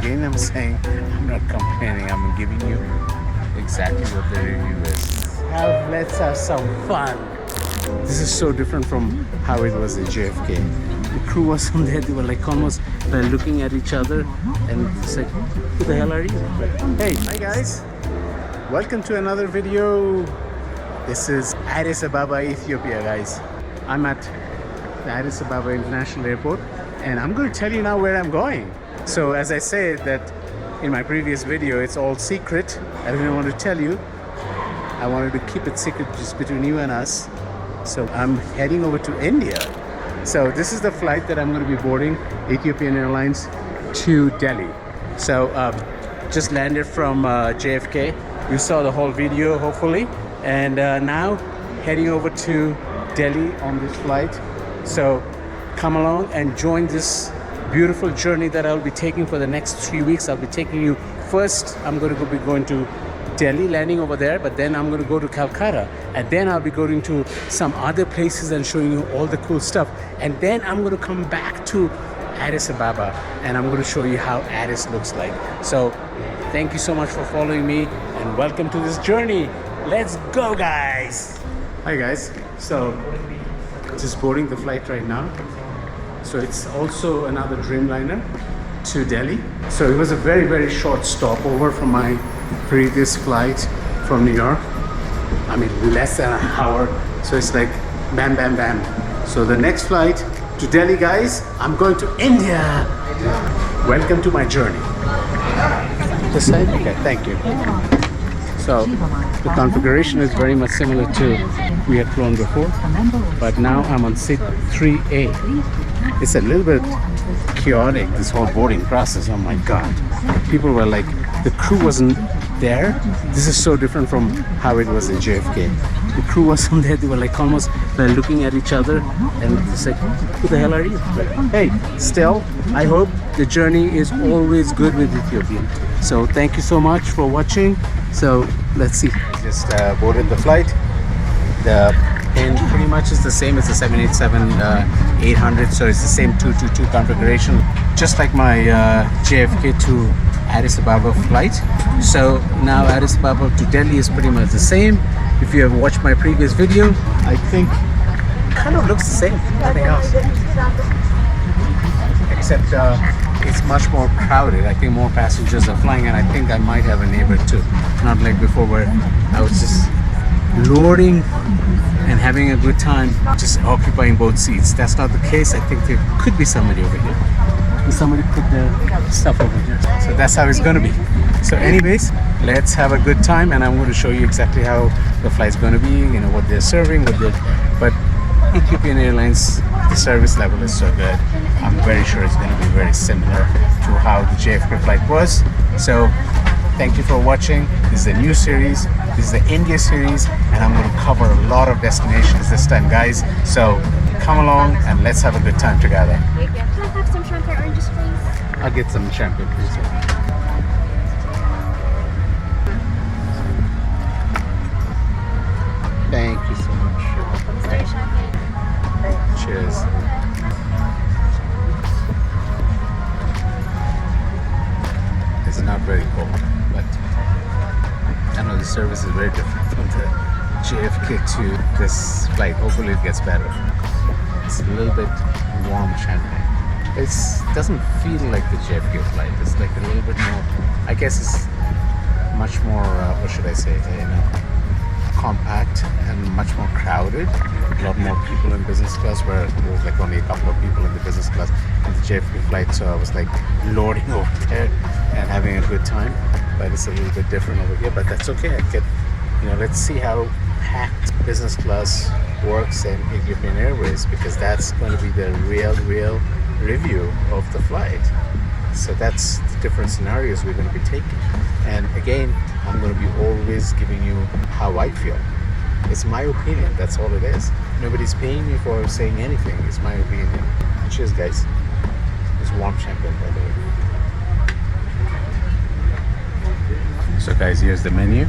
again, I'm saying I'm not complaining. I'm giving you exactly what the review is. Let's have some fun. This is so different from how it was at JFK. The crew wasn't there. They were like almost looking at each other and it's like, who the hell are you? Hey, hi guys. Welcome to another video. This is Addis Ababa, Ethiopia, guys. I'm at the Addis Ababa International Airport and I'm going to tell you now where I'm going. So as I said that in my previous video, it's all secret. I didn't want to tell you. I wanted to keep it secret just between you and us. So I'm heading over to India. So this is the flight that I'm going to be boarding, Ethiopian Airlines to Delhi. So just landed from JFK. You saw the whole video, hopefully. And now heading over to Delhi on this flight. So come along and join this beautiful journey that I'll be taking for the next 3 weeks. I'll be taking you first. I'm going to be going to Delhi, landing over there, but then I'm going to go to Calcutta, and then I'll be going to some other places and showing you all the cool stuff, and then I'm going to come back to Addis Ababa and I'm going to show you how Addis looks like. So thank you so much for following me and welcome to this journey. Let's go, guys. Hi guys, so just boarding the flight right now. So it's also another Dreamliner to Delhi. So it was a very, very short stopover from my previous flight from New York. I mean, less than an hour. So it's like bam, bam, bam. So the next flight to Delhi, guys, I'm going to India. Welcome to my journey. This side? Okay, thank you. So the configuration is very much similar to we had flown before, but now I'm on seat 3A. It's a little bit chaotic, this whole boarding process. Oh my God. People were like, the crew wasn't there. This is so different from how it was in JFK. The crew wasn't there. They were like almost looking at each other and it's like, who the hell are you? But hey, still, I hope the journey is always good with Ethiopian. So thank you so much for watching. So let's see. Just boarded the flight. The pin pretty much is the same. It's a 787-800, so it's the same 222 configuration, just like my JFK to Addis Ababa flight. So now Addis Ababa to Delhi is pretty much the same. If you have watched my previous video, I think it kind of looks the same, nothing else. Except it's much more crowded. I think more passengers are flying, and I think I might have a neighbor too. Not like before where I was just loading and having a good time, just occupying both seats. That's not the case. I think there could be somebody over here. Somebody put their stuff over here. So that's how it's going to be. So anyways, let's have a good time, and I'm going to show you exactly how the flight's going to be, you know, what they're serving, but Ethiopian Airlines, the service level is so good. I'm very sure it's going to be very similar to how the JFK flight was. So thank you for watching. This is a new series. This is the India series, and I'm going to cover a lot of destinations this time, guys. So come along and let's have a good time together. Can I have some champagne oranges, please? I'll get some champagne, please. Thank you so much. Sorry, champagne. Cheers. It's not very cold, but I know the service is very different from the JFK to this flight. Hopefully it gets better. It's a little bit warm champagne. It doesn't feel like the JFK flight. It's like a little bit more, I guess it's much more, what should I say, you know, compact and much more crowded. A lot more people in business class, where there was like only a couple of people in the business class in the JFK flight. So I was like loading over there and having a good time. But it's a little bit different over here, but that's okay. Let's see how packed business class works in Ethiopian Airways, because that's going to be the real review of the flight. So that's the different scenarios we're going to be taking. And again, I'm going to be always giving you how I feel. It's my opinion, that's all it is. Nobody's paying me for saying anything. It's my opinion. Cheers, guys. It's warm champagne, by the way. So guys, here's the menu.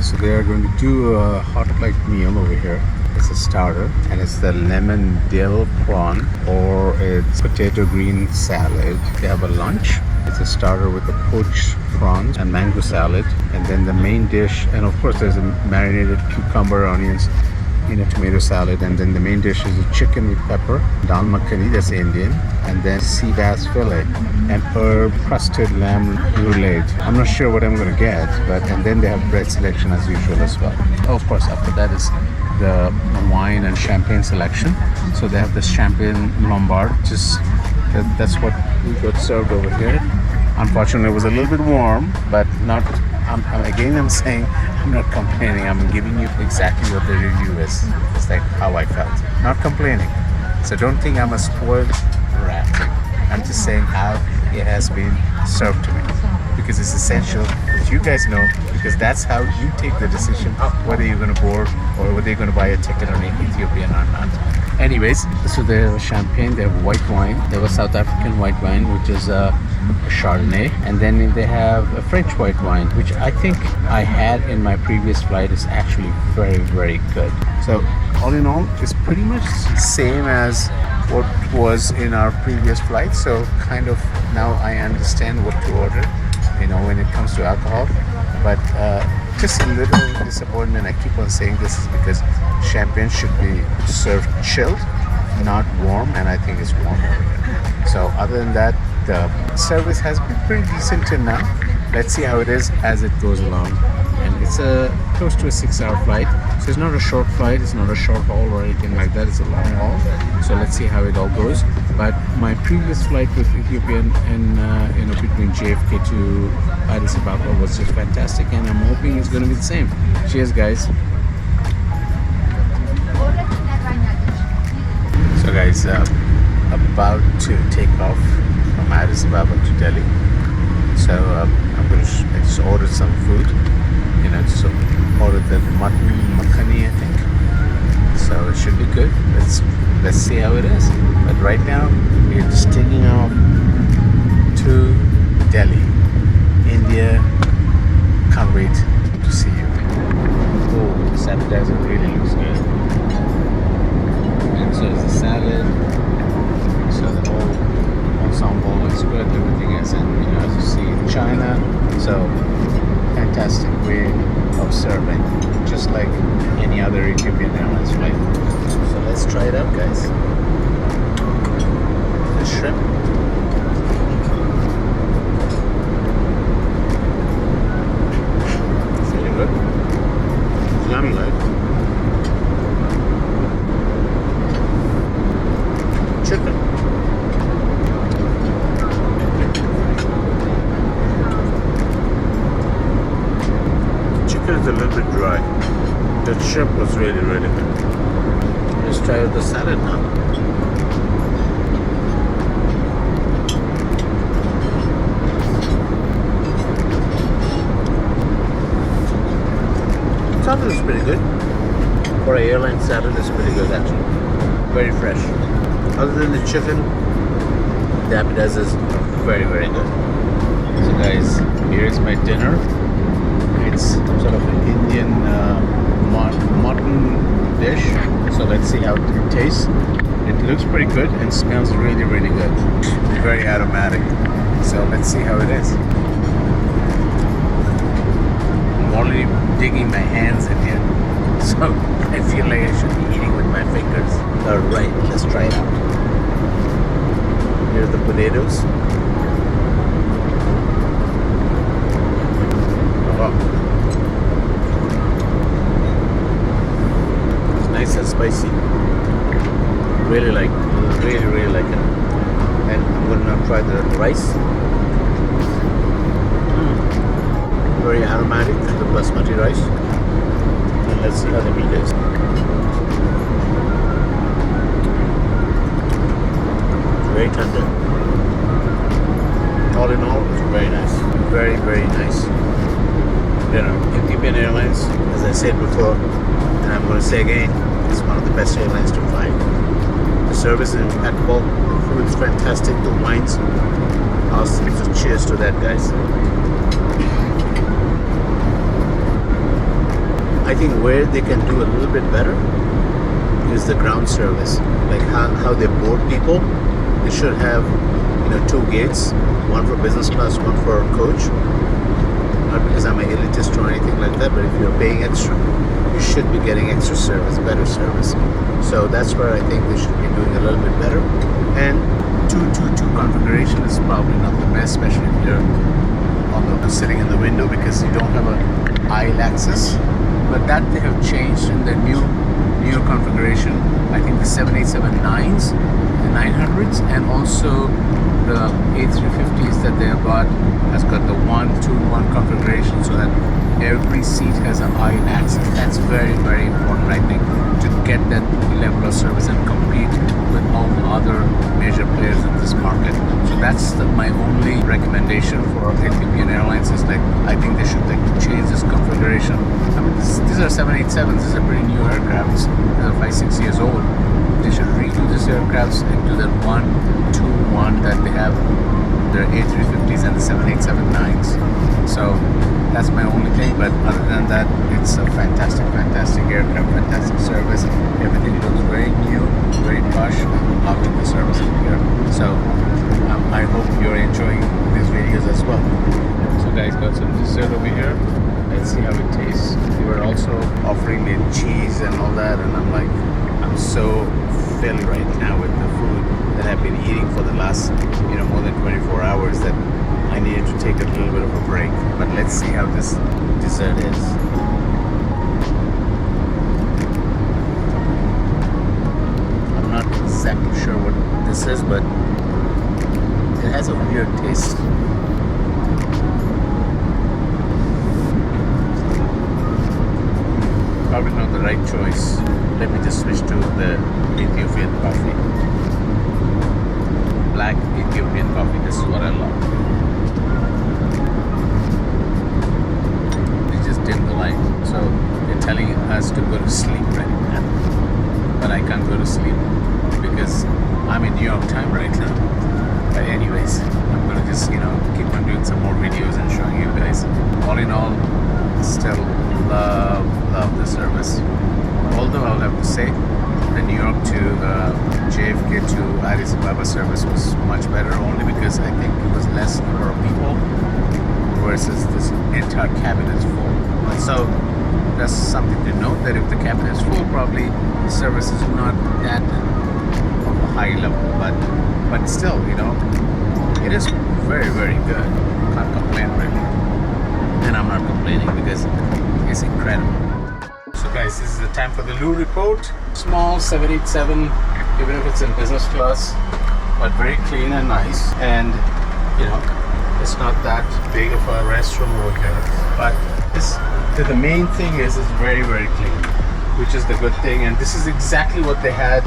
So they are going to do a hot plate meal over here. It's a starter, and it's the lemon dill prawn, or it's potato green salad. They have a lunch. It's a starter with the poached prawns and mango salad, and then the main dish, and of course there's a marinated cucumber, onions in a tomato salad, and then the main dish is a chicken with pepper, dal makhani, that's Indian, and then sea bass fillet and herb crusted lamb roulade. I'm not sure what I'm gonna get, but and then they have bread selection as usual as well. Oh, of course, after that is the wine and champagne selection. So they have this champagne Lombard, just that's what we got served over here. Unfortunately, it was a little bit warm, but not. I'm saying I'm not complaining. I'm giving you exactly what the review is. It's like how I felt, not complaining. So don't think I'm a spoiled rat. I'm just saying how it has been served to me, because it's essential that you guys know, because that's how you take the decision whether you're going to board or whether you're going to buy a ticket on Ethiopian or not. Anyways, so they have champagne, they have white wine, they have a South African white wine, which is a Chardonnay, and then they have a French white wine, which I think I had in my previous flight. Is actually very, very good. So all in all, it's pretty much same as what was in our previous flight. So kind of now I understand what to order, when it comes to alcohol. But just a little disappointment. I keep on saying this is because champagne should be served chilled, not warm, and I think it's warm over here. So other than that, the service has been pretty decent till now. Let's see how it is as it goes along. And it's close to a 6-hour flight, so it's not a short flight, it's not a short haul or anything like that, it's a long haul. So let's see how it all goes. But my previous flight with Ethiopian and between JFK to Addis Ababa was just fantastic, and I'm hoping it's going to be the same. Cheers, guys. So guys, about to take off from Addis Ababa to Delhi. So I'm going to I just ordered some food. So ordered the mutton makhani, I think. So it should be good. Let's see how it is. But right now we're just taking off to Delhi, India. Can't wait to see you. Oh, this appetizer really looks good. And so is the salad. So the whole ensemble looks good. Everything is in, as you see, China. So fantastic way of serving, just like any other Ethiopian Airlines flight. So let's try it out, guys. The shrimp. It's really good. It's yummy, right? Chicken. It's a little bit dry. The shrimp was really, really good. Let's try out the salad now. Salad is pretty good. For an airline salad, it's pretty good actually. Very fresh. Other than the chicken, the appetizers are very, very good. So guys, here is my dinner. It's sort of an Indian mutton dish. So let's see how it tastes. It looks pretty good and smells really, really good. Very aromatic. So let's see how it is. I'm already digging my hands in here. So I feel like I should be eating with my fingers. Alright, let's try it out. Here's the potatoes. It's nice and spicy. Really like it. And I'm gonna now try the rice. Very aromatic, the basmati rice. And let's see how the meat is. Very tender. All in all, it's very nice. Very, very nice. Ethiopian Airlines, as I said before, and I'm going to say again, is one of the best airlines to fly. The service is impeccable, the food is fantastic, the wines awesome. So cheers to that, guys. I think where they can do a little bit better is the ground service, like how they board people. They should have, two gates, one for business class, one for coach. Not because I'm an elitist or anything like that, but if you're paying extra, you should be getting extra service, better service. So that's where I think they should be doing a little bit better. And 222 configuration is probably not the best, especially if you're sitting in the window, because you don't have a aisle access. But that they have changed in the new configuration. I think the 787-9s, the 900s, and also the A350s that they have got has got the 1-2-1 configuration, so that every seat has an aisle access. That's very, very important, I think, to get that level of service and compete with all the other major players in this market. So that's my only recommendation for Ethiopian Airlines is I think they should change this configuration. I mean, these are 787s. These are pretty new aircrafts. These are 5-6 years old. They should redo these aircrafts into that 1-2-1 that they have their A350s and the 787-9s. So that's my only thing, but other than that, it's a fantastic aircraft, fantastic service. Everything looks very new, very plush. I'm loving the service over here. So I hope you're enjoying these videos as well. So guys, got some dessert over here. Let's see how it tastes. They were also offering me cheese and all that, and I'm so filled right now with the food that I've been eating for the last more than 24 hours that I needed to take a little bit of a break. But let's see how this dessert is. I'm not exactly sure what this is, but it has a weird taste. Probably not the right choice. Let me just switch to the Ethiopian coffee. Black Ethiopian coffee. This is what I love. They just dim the light. So they're telling us to go to sleep right now. But I can't go to sleep because I'm in New York time right now. But anyways, I'm going to just, keep on doing some more videos and showing you guys. All in all, still love the service. Although I'll have to say the New York to JFK to Addis Ababa service was much better, only because I think it was less number of people versus this entire cabin is full. So that's something to note, that if the cabin is full, probably the service is not that of a high level, but still, it is very, very good. Can't complain really. And I'm not complaining because it's incredible. So guys, this is the time for the Lou report. Small 787, even if it's in business class, but very clean and nice. And it's not that big of a restroom over here. But the main thing is it's very, very clean, which is the good thing. And this is exactly what they had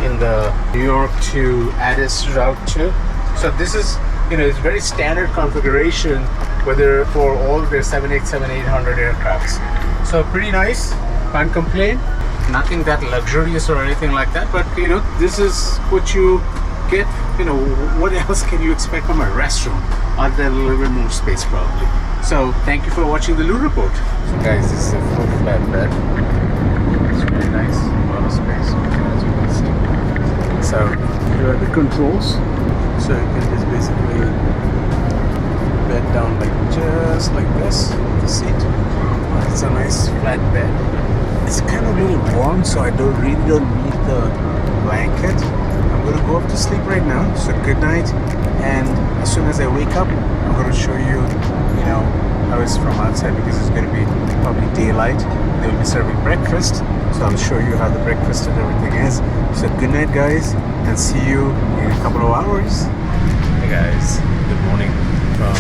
in the New York to Addis route too. So this is, it's very standard configuration, whether for all their 787, 800 aircrafts. So pretty nice, can't complain. Nothing that luxurious or anything like that, but this is what you get. What else can you expect from a restaurant other than a little bit more space probably. So thank you for watching the Lou report. So guys, this is a full flat bed. It's really nice, a lot of space as you can see. So here are the controls. So you can just basically bed down just like this, the seat. It's a nice flat bed. It's kind of a little warm, so I really don't need the blanket. I'm going to go up to sleep right now, so good night. And as soon as I wake up, I'm going to show you, how it's from outside, because it's going to be probably daylight. They will be serving breakfast, so I'll show you how the breakfast and everything is. So good night, guys, and see you in a couple of hours. Hey guys, good morning from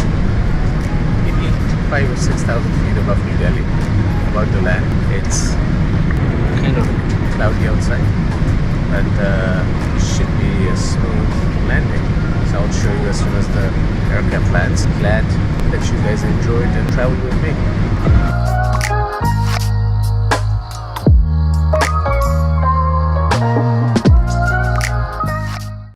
maybe 5,000 or 6,000 feet above New Delhi. About to land. It's kind of cloudy outside, but should be a smooth landing. So I'll show you as soon as the aircraft lands. Glad that you guys enjoyed and traveled with me.